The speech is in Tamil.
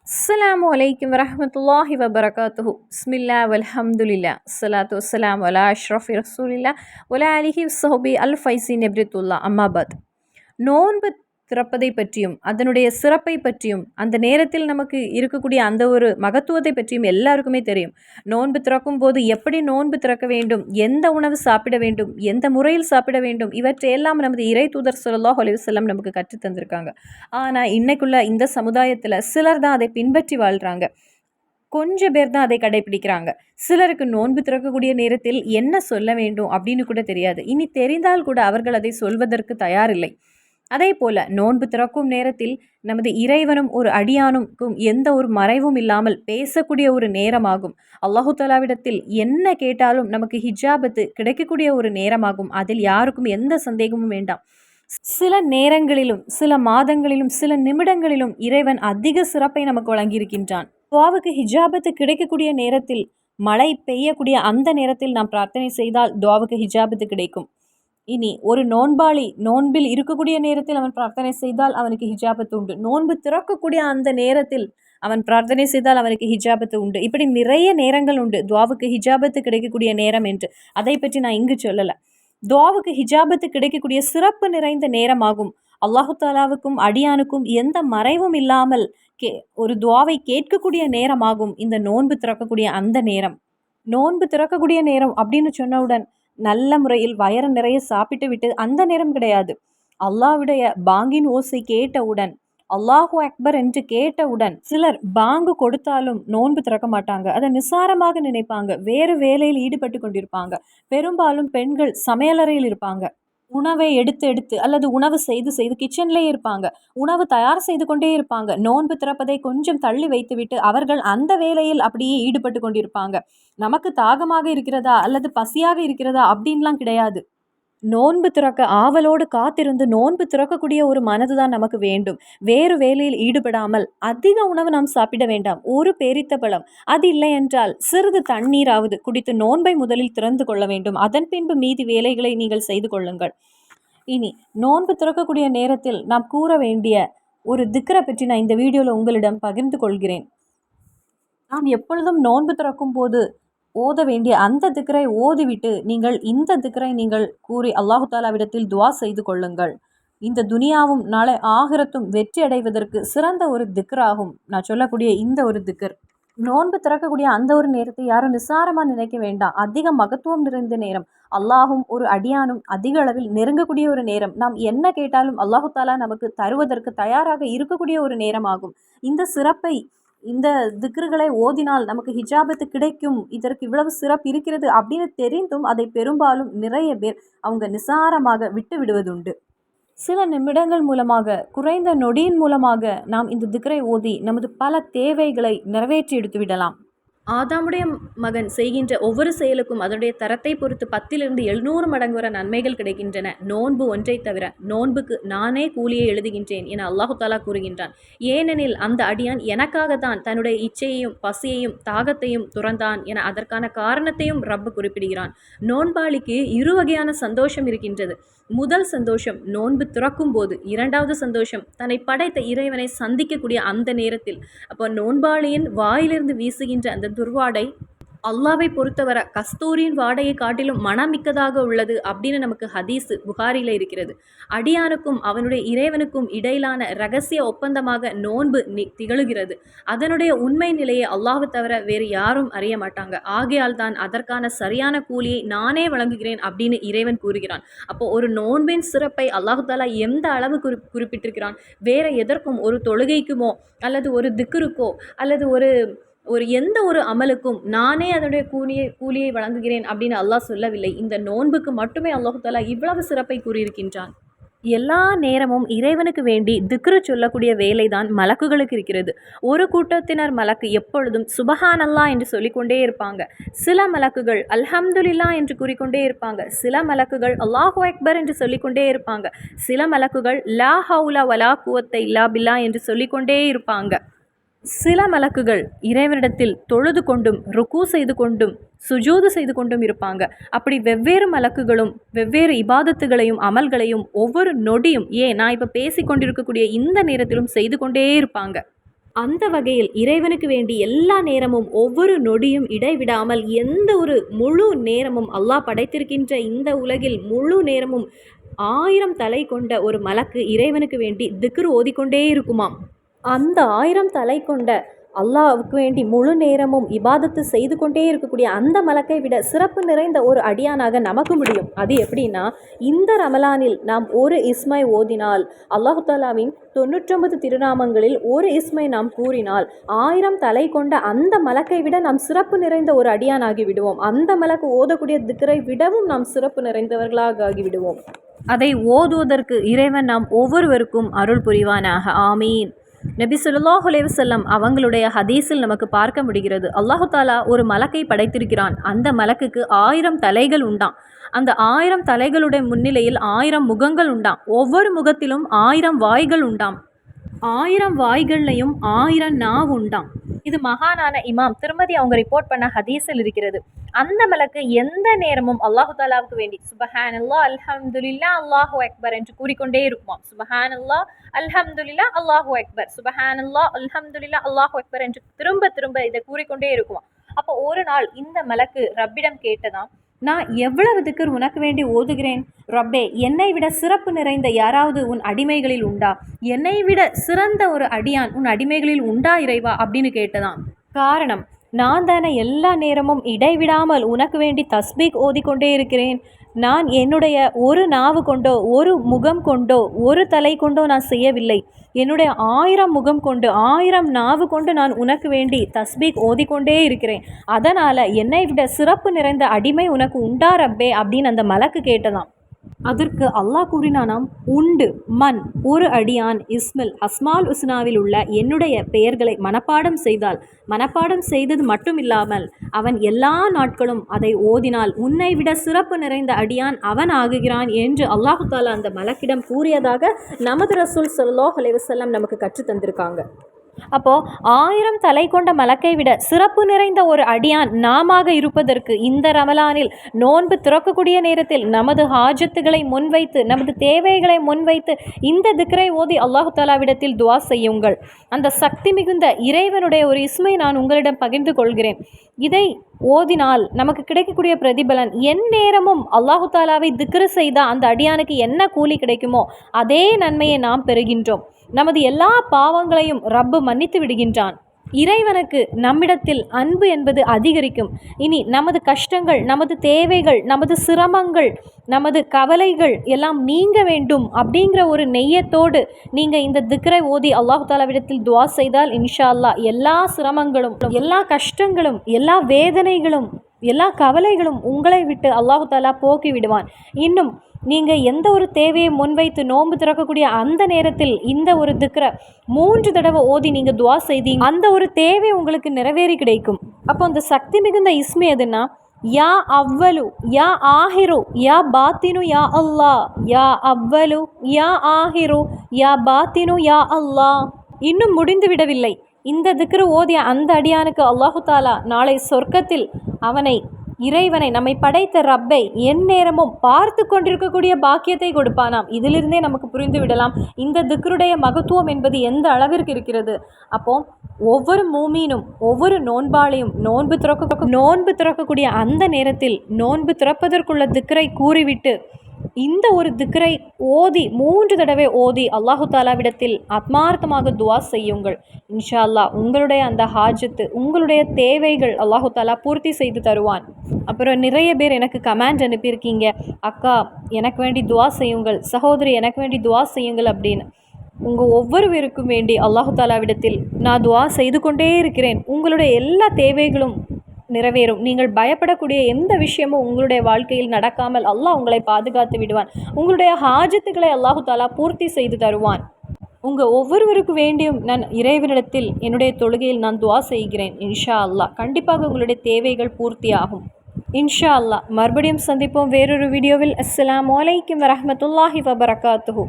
அஸ்ஸலாமு அலைக்கும் வரஹ்மத்துல்லாஹி வபரகாத்துஹு. பிஸ்மில்லா வல்ஹம்துலில்லா ஸலாத்து வஸ்ஸலாமு அலா அஷ்ரஃபி ரசூலில்லா வலா அலிஹி வஸ்ஸஹ்பி அல் ஃபைஸின் எப்ரித்துல்லா அம்மாபாத். நோன்பு திறப்பதை பற்றியும் அதனுடைய சிறப்பை பற்றியும் அந்த நேரத்தில் நமக்கு இருக்கக்கூடிய அந்த ஒரு மகத்துவத்தை பற்றியும் எல்லாருக்குமே தெரியும். நோன்பு திறக்கும் போது எப்படி நோன்பு திறக்க வேண்டும், எந்த உணவு சாப்பிட வேண்டும், எந்த முறையில் சாப்பிட வேண்டும், இவற்றையெல்லாம் நமது இறை தூதர் ஸல்லல்லாஹு அலைஹி வஸல்லம் நமக்கு கற்றுத் தந்திருக்காங்க. ஆனால் இன்னைக்குள்ள இந்த சமுதாயத்தில் சிலர் தான் அதை பின்பற்றி வாழ்கிறாங்க. கொஞ்சம் பேர் தான் அதை கடைபிடிக்கிறாங்க. சிலருக்கு நோன்பு திறக்கக்கூடிய நேரத்தில் என்ன சொல்ல வேண்டும் அப்படின்னு கூட தெரியாது. இனி தெரிந்தால் கூட அவர்கள் அதை சொல்வதற்கு தயாரில்லை. அதே போல நோன்பு திறக்கும் நேரத்தில் நமது இறைவனும் ஒரு அடியானுக்கும் எந்த ஒரு மறைவும் இல்லாமல் பேசக்கூடிய ஒரு நேரமாகும். அல்லாஹு தஆலாவிடத்தில் என்ன கேட்டாலும் நமக்கு ஹிஜாபத்து கிடைக்கக்கூடிய ஒரு நேரமாகும். அதில் யாருக்கும் எந்த சந்தேகமும் வேண்டாம். சில நேரங்களிலும் சில மாதங்களிலும் சில நிமிடங்களிலும் இறைவன் அதிக சிறப்பை நமக்கு வழங்கியிருக்கின்றான். துவாவுக்கு ஹிஜாபத்து கிடைக்கக்கூடிய நேரத்தில், மழை பெய்யக்கூடிய அந்த நேரத்தில் நாம் பிரார்த்தனை செய்தால் துவாவுக்கு ஹிஜாபத்து கிடைக்கும். இனி ஒரு நோன்பாளி நோன்பில் இருக்கக்கூடிய நேரத்தில் அவன் பிரார்த்தனை செய்தால் அவனுக்கு ஹிஜாபத்து உண்டு. நோன்பு திறக்கக்கூடிய அந்த நேரத்தில் அவன் பிரார்த்தனை செய்தால் அவனுக்கு ஹிஜாபத்து உண்டு. இப்படி நிறைய நேரங்கள் உண்டு துவாவுக்கு ஹிஜாபத்து கிடைக்கக்கூடிய நேரம் என்று. அதை பற்றி நான் இங்கு சொல்லலை. துவாவுக்கு ஹிஜாபத்து கிடைக்கக்கூடிய சிறப்பு நிறைந்த நேரமாகும். அல்லாஹு தாலாவுக்கும் அடியானுக்கும் எந்த மறைவும் இல்லாமல் ஒரு துவாவை கேட்கக்கூடிய நேரமாகும் இந்த நோன்பு திறக்கக்கூடிய அந்த நேரம். நோன்பு திறக்கக்கூடிய நேரம் அப்படின்னு சொன்னவுடன் நல்ல முறையில் வயறு நிறைய சாப்பிட்டு விட்டு அந்த நேரம் கிடையாது. அல்லாஹ்வுடைய பாங்கின் ஓசை கேட்டவுடன், அல்லாஹு அக்பர் என்று கேட்டவுடன், சிலர் பாங்கு கொடுத்தாலும் நோன்பு திறக்க மாட்டாங்க. அதை நிசாரமாக நினைப்பாங்க. வேறு வேலையில் ஈடுபட்டு கொண்டிருப்பாங்க. பெரும்பாலும் பெண்கள் சமையலறையில் இருப்பாங்க. உணவை எடுத்து எடுத்து அல்லது உணவு செய்து செய்து கிச்சன்லேயே இருப்பாங்க. உணவு தயார் செய்து கொண்டே இருப்பாங்க. நோன்பு திறப்பதை கொஞ்சம் தள்ளி வைத்துவிட்டு அவர்கள் அந்த வேலையில் அப்படியே ஈடுபட்டு கொண்டிருப்பாங்க. நமக்கு தாகமாக இருக்கிறதா அல்லது பசியாக இருக்கிறதா அப்படின்லாம் கிடையாது. நோன்பு திறக்க ஆவலோடு காத்திருந்து நோன்பு திறக்கக்கூடிய ஒரு மனது தான் நமக்கு வேண்டும். வேறு வேலையில் ஈடுபடாமல் அதிக உணவு நாம் சாப்பிட வேண்டாம். ஒரு பேரித்த பழம், அது இல்லை என்றால் சிறிது தண்ணீராவது குடித்து நோன்பை முதலில் திறந்து கொள்ள வேண்டும். அதன் பின்பு மீதி வேலைகளை நீங்கள் செய்து கொள்ளுங்கள். இனி நோன்பு திறக்கக்கூடிய நேரத்தில் நாம் கூற வேண்டிய ஒரு திக்ரை பற்றி நான் இந்த வீடியோவில் உங்களிடம் பகிர்ந்து கொள்கிறேன். நாம் எப்பொழுதும் நோன்பு திறக்கும் போது ஓத வேண்டிய அந்த திக்ரை ஓதிவிட்டு நீங்கள் இந்த திக்ரை நீங்கள் கூறி அல்லாஹு தாலாவிடத்தில் துவா செய்து கொள்ளுங்கள். இந்த துனியாவும் நாளை ஆகிரத்தும் வெற்றி அடைவதற்கு சிறந்த ஒரு திக்ராகும் நான் சொல்லக்கூடிய இந்த ஒரு திக்ர். நோன்பு திறக்கக்கூடிய அந்த ஒரு நேரத்தை யாரும் நிசாரமாக நினைக்க வேண்டாம். அதிக மகத்துவம் நிறைந்த நேரம். அல்லாஹும் ஒரு அடியானும் அதிக அளவில் நெருங்கக்கூடிய ஒரு நேரம். நாம் என்ன கேட்டாலும் அல்லாஹு தாலா நமக்கு தருவதற்கு தயாராக இருக்கக்கூடிய ஒரு நேரமாகும். இந்த சிறப்பை, இந்த திக்ருகளை ஓதினால் நமக்கு ஹிஜாபத்து கிடைக்கும், இதற்கு இவ்வளவு சிறப்பு இருக்கிறது அப்படின்னு தெரிந்தும் அதை பெரும்பாலும் நிறைய பேர் அவங்க நிசாரமாக விட்டு விடுவதுண்டு. சில நிமிடங்கள் மூலமாக, குறைந்த நொடியின் மூலமாக நாம் இந்த திக்ரை ஓதி நமது பல தேவைகளை நிறைவேற்றி எடுத்து விடலாம். ஆதாமுடைய மகன் செய்கின்ற ஒவ்வொரு செயலுக்கும் அதனுடைய தரத்தை பொறுத்து 10 700 மடங்கு வர நன்மைகள் கிடைக்கின்றன. நோன்பு ஒன்றை தவிர நோன்புக்கு நானே கூலியை எழுதுகின்றேன் என அல்லாஹு தாலா கூறுகின்றான். ஏனெனில் அந்த அடியான் எனக்காகத்தான் தன்னுடைய இச்சையையும் பசியையும் தாகத்தையும் துறந்தான் என அதற்கான காரணத்தையும் ரப்பு குறிப்பிடுகிறான். நோன்பாளிக்கு இரு வகையான சந்தோஷம் இருக்கின்றது. முதல் சந்தோஷம் நோன்பு திறக்கும் போது, இரண்டாவது சந்தோஷம் தன்னை படைத்த இறைவனை சந்திக்கக்கூடிய அந்த நேரத்தில். அப்போ நோன்பாளியின் வாயிலிருந்து வீசுகின்ற அந்த துர்வாடை அல்லாவை பொறுத்தவரை கஸ்தூரியின் வாடையை காட்டிலும் மனமிக்கதாக உள்ளது அப்படின்னு நமக்கு ஹதீஸ் புகாரியில் இருக்கிறது. அடியானுக்கும் அவனுடைய இறைவனுக்கும் இடையிலான இரகசிய ஒப்பந்தமாக நோன்பு திகழுகிறது. அதனுடைய உண்மை நிலையை அல்லாஹ்வை தவிர வேறு யாரும் அறிய மாட்டாங்க. ஆகையால் தான் அதற்கான சரியான கூலியை நானே வழங்குகிறேன் அப்படின்னு இறைவன் கூறுகிறான். அப்போ ஒரு நோன்பின் சிறப்பை அல்லாஹு தாலா எந்த அளவு குறிப்பிட்டிருக்கிறான். வேற எதற்கும், ஒரு தொழுகைக்குமோ அல்லது ஒரு திக்ருக்கோ அல்லது ஒரு எந்த ஒரு அமலுக்கும் நானே அதனுடைய கூலியை வழங்குகிறேன் அப்படின்னு அல்லாஹ் சொல்லவில்லை. இந்த நோன்புக்கு மட்டுமே அல்லாஹு தாலா இவ்வளவு சிறப்பை கூறியிருக்கின்றான். எல்லா நேரமும் இறைவனுக்கு வேண்டி திக்ரு சொல்லக்கூடிய வேலை தான் மலக்குகளுக்கு இருக்கிறது. ஒரு கூட்டத்தினர் மலக்கு எப்பொழுதும் சுபஹான் அல்லாஹ் என்று சொல்லிக்கொண்டே இருப்பாங்க. சில மலக்குகள் அல்ஹம்துலில்லா என்று கூறிக்கொண்டே இருப்பாங்க. சில மலக்குகள் அல்லாஹு அக்பர் என்று சொல்லிக்கொண்டே இருப்பாங்க. சில மலக்குகள் லா ஹவுல வலா குவத்த இல்லா பில்லா என்று சொல்லிக்கொண்டே இருப்பாங்க. சில மலக்குகள் இறைவனிடத்தில் தொழுது கொண்டும் ருக்கு செய்து கொண்டும் சுஜூது செய்து கொண்டும் இருப்பாங்க. அப்படி வெவ்வேறு மலக்குகளும் வெவ்வேறு இபாதத்துகளையும் அமல்களையும் ஒவ்வொரு நொடியும், நான் இப்போ பேசி கொண்டிருக்கக்கூடிய இந்த நேரத்திலும் செய்து கொண்டே இருப்பாங்க. அந்த வகையில் இறைவனுக்கு வேண்டி எல்லா நேரமும் ஒவ்வொரு நொடியும் இடைவிடாமல் எந்த ஒரு முழு நேரமும் அல்லாஹ் படைத்திருக்கின்ற இந்த உலகில் முழு நேரமும் 1000 தலை கொண்ட ஒரு மலக்கு இறைவனுக்கு வேண்டி திக்ர் ஓதிக்கொண்டே இருக்குமாம். அந்த 1000 தலை கொண்ட அல்லாஹ்வுக்கு வேண்டி முழு நேரமும் இபாதத்து செய்து கொண்டே இருக்கக்கூடிய அந்த மலக்கை விட சிறப்பு நிறைந்த ஒரு அடியானாக நமக்கு முடியும். அது எப்படின்னா, இந்த ரமலானில் நாம் ஒரு இஸ்மை ஓதினால், அல்லாஹு தாலாவின் 99 திருநாமங்களில் ஒரு இஸ்மை நாம் கூறினால் 1000 தலை கொண்ட அந்த மலக்கை விட நாம் சிறப்பு நிறைந்த ஒரு அடியானாகி விடுவோம். அந்த மலக்கு ஓதக்கூடிய திக்ரை விடவும் நாம் சிறப்பு நிறைந்தவர்களாக ஆகிவிடுவோம். அதை ஓதுவதற்கு இறைவன் நாம் ஒவ்வொருவருக்கும் அருள் புரிவானாக. ஆமீன். நபி ஸல்லல்லாஹு அலைஹி வஸல்லம் அவங்களுடைய ஹதீஸில் நமக்கு பார்க்க முடிகிறது, அல்லாஹு தாலா ஒரு மலக்கை படைத்திருக்கிறான். அந்த மலக்குக்கு 1000 தலைகள் உண்டாம். அந்த 1000 தலைகளுடைய முன்னிலையில் 1000 முகங்கள் உண்டாம். ஒவ்வொரு முகத்திலும் 1000 வாய்கள் உண்டாம். 1000 வாய்கள்லையும் 1000 நாவு உண்டாம். இது மகானான இமாம் திருமதி அவங்க ரிப்போர்ட் பண்ண ஹதீஸில் இருக்கிறது. அந்த மலக்கு எந்த நேரமும் அல்லாஹு தாலாவுக்கு வேண்டி சுபஹானல்லாஹ் அல்ஹம்துலில்லாஹ் அல்லாஹு அக்பர் என்று கூறிக்கொண்டே இருக்குமாம். சுபஹானல்லாஹ் அல்ஹம்துலில்லாஹ் அல்லாஹு அக்பர், சுபஹானல்லாஹ் அல்ஹம்துலில்லாஹ் அல்லாஹு அக்பர் என்று திரும்ப திரும்ப இதை கூறிக்கொண்டே இருக்குமாம். அப்போ ஒரு நாள் இந்த மலக்கு ரப்பிடம் கேட்டதாம், நான் எவ்வளவு திக்ர் உனக்கு வேண்டி ஓதுகிறேன் ரப்பே, என்னை விட சிறப்பு நிறைந்த யாராவது உன் அடிமைகளில் உண்டா? என்னை விட சிறந்த ஒரு அடியான் உன் அடிமைகளில் உண்டா இறைவா அப்படின்னு கேட்டதாம். காரணம், நான் தானே எல்லா நேரமும் இடைவிடாமல் உனக்கு வேண்டி தஸ்பீக் ஓதிக்கொண்டே இருக்கிறேன். நான் என்னுடைய ஒரு நாவு கொண்டோ ஒரு முகம் கொண்டோ ஒரு தலை கொண்டோ நான் செய்யவில்லை. என்னுடைய 1000 முகம் கொண்டு 1000 நாவு கொண்டு நான் உனக்கு வேண்டி தஸ்பீக் ஓதிக்கொண்டே இருக்கிறேன். அதனால் என்னை விட சிறப்பு நிறைந்த அடிமை உனக்கு உண்டா ரப்பே அப்படின்னு அந்த மலக்கு கேட்டதாம். அதற்கு அல்லாஹ் கூறினானாம், உண்டு மன் ஒரு அடியான் இஸ்மில் அஸ்மால் உஸ்னாவில் உள்ள என்னுடைய பெயர்களை மனப்பாடம் செய்தால், மனப்பாடம் செய்தது மட்டும் இல்லாமல் அவன் எல்லா நாட்களும் அதை ஓதினால் உன்னை விட சிறப்பு நிறைந்த அடியான் அவன் ஆகுகிறான் என்று அல்லாஹு தாலா அந்த மலக்கிடம் கூறியதாக நமது ரசூல் ஸல்லல்லாஹு அலைஹி வஸல்லம் நமக்கு கற்று தந்திருக்காங்க. அப்போது 1000 தலை கொண்ட மலக்கை விட சிறப்பு நிறைந்த ஒரு அடியான் நாமாக இருப்பதற்கு இந்த ரமலானில் நோன்பு திறக்கக்கூடிய நேரத்தில் நமது ஹாஜத்துகளை முன்வைத்து நமது தேவைகளை முன்வைத்து இந்த திக்ரை ஓதி அல்லாஹு தாலாவிடத்தில் துவா செய்யுங்கள். அந்த சக்தி மிகுந்த இறைவனுடைய ஒரு இஸ்மை நான் உங்களிடம் பகிர்ந்து கொள்கிறேன். இதை ஓதினால் நமக்கு கிடைக்கக்கூடிய பிரதிபலன், என் நேரமும் அல்லாஹு தாலாவை திக்ரு செய்தால் அந்த அடியானுக்கு என்ன கூலி கிடைக்குமோ அதே நன்மையை நாம் பெறுகின்றோம். நமது எல்லா பாவங்களையும் ரப்பு மன்னித்து விடுகின்றான். இறைவனுக்கு நம்மிடத்தில் அன்பு என்பது அதிகரிக்கும். இனி நமது கஷ்டங்கள், நமது தேவைகள், நமது சிரமங்கள், நமது கவலைகள் எல்லாம் நீங்க வேண்டும் அப்படிங்கிற ஒரு நெய்யத்தோடு நீங்கள் இந்த திக்ரை ஓதி அல்லாஹு தாலாவிடத்தில் துவா செய்தால் இன்ஷா அல்லாஹ் எல்லா சிரமங்களும், எல்லா கஷ்டங்களும், எல்லா வேதனைகளும், எல்லா கவலைகளும் உங்களை விட்டு அல்லாஹு தாலா போக்கி விடுவான். இன்னும் நீங்கள் எந்த ஒரு தேவையை முன்வைத்து நோன்பு திறக்கக்கூடிய அந்த நேரத்தில் இந்த ஒரு திக்ரை 3 தடவை ஓதி நீங்கள் துவா செய்தீங்க, அந்த ஒரு தேவை உங்களுக்கு நிறைவேறி கிடைக்கும். அப்போ அந்த சக்தி மிகுந்த இஸ்மி எதுன்னா, யா அவ்வலு யா ஆஹிரு யா பாத்தினு யா அல்லாஹ், யா அவ்வலு யா ஆஹிரு யா பாத்தினு யா அல்லாஹ். இன்னும் முடிந்து விடவில்லை. இந்த திக்ரு ஓதிய அந்த அடியானுக்கு அல்லாஹு தாலா நாளை சொர்க்கத்தில் அவனை, இறைவனை, நம்மை படைத்த ரப்பை எந்நேரமும் பார்த்து கொண்டிருக்கக்கூடிய பாக்கியத்தை கொடுப்பானாம். இதிலிருந்தே நமக்கு புரிந்து விடலாம் இந்த திக்ருடைய மகத்துவம் என்பது எந்த அளவிற்கு இருக்கிறது. அப்போ ஒவ்வொரு மூமீனும் ஒவ்வொரு நோன்பாளையும் நோன்பு திறக்கக்கூடிய அந்த நேரத்தில் நோன்பு திறப்பதற்குள்ள திக்ரை கூறிவிட்டு இந்த ஒரு திக்ரை ஓதி 3 தடவை ஓதி அல்லாஹு தாலாவிடத்தில் ஆத்மார்த்தமாக துவா செய்யுங்கள். இன்ஷா அல்லாஹ் உங்களுடைய அந்த ஹாஜத்து, உங்களுடைய தேவைகள் அல்லாஹு தாலா பூர்த்தி செய்து தருவான். அப்புறம் நிறைய பேர் எனக்கு கமெண்ட் அனுப்பியிருக்கீங்க, அக்கா எனக்கு வேண்டி துவா செய்யுங்கள், சகோதரி எனக்கு வேண்டி துவா செய்யுங்கள் அப்படின்னு. உங்கள் ஒவ்வொருவருக்கும் வேண்டி அல்லாஹு தாலாவிடத்தில் நான் துவா செய்து கொண்டே இருக்கிறேன். உங்களுடைய எல்லா தேவைகளும் நிறைவேறும். நீங்கள் பயப்படக்கூடிய எந்த விஷயமும் உங்களுடைய வாழ்க்கையில் நடக்காமல் அல்லாஹ் உங்களை பாதுகாத்து விடுவான். உங்களுடைய ஹாஜத்துக்களை அல்லாஹு தாலா பூர்த்தி செய்து தருவான். உங்கள் ஒவ்வொருவருக்கு வேண்டியும் நான் இறைவனிடத்தில் என்னுடைய தொழுகையில் நான் துவா செய்கிறேன். இன்ஷா அல்லாஹ் கண்டிப்பாக உங்களுடைய தேவைகள் பூர்த்தியாகும். இன்ஷா அல்லாஹ் மறுபடியும் சந்திப்போம் வேறொரு வீடியோவில். அஸ்ஸலாமு அலைக்கும் வரஹ்மத்துல்லாஹி வபரகாத்துஹு.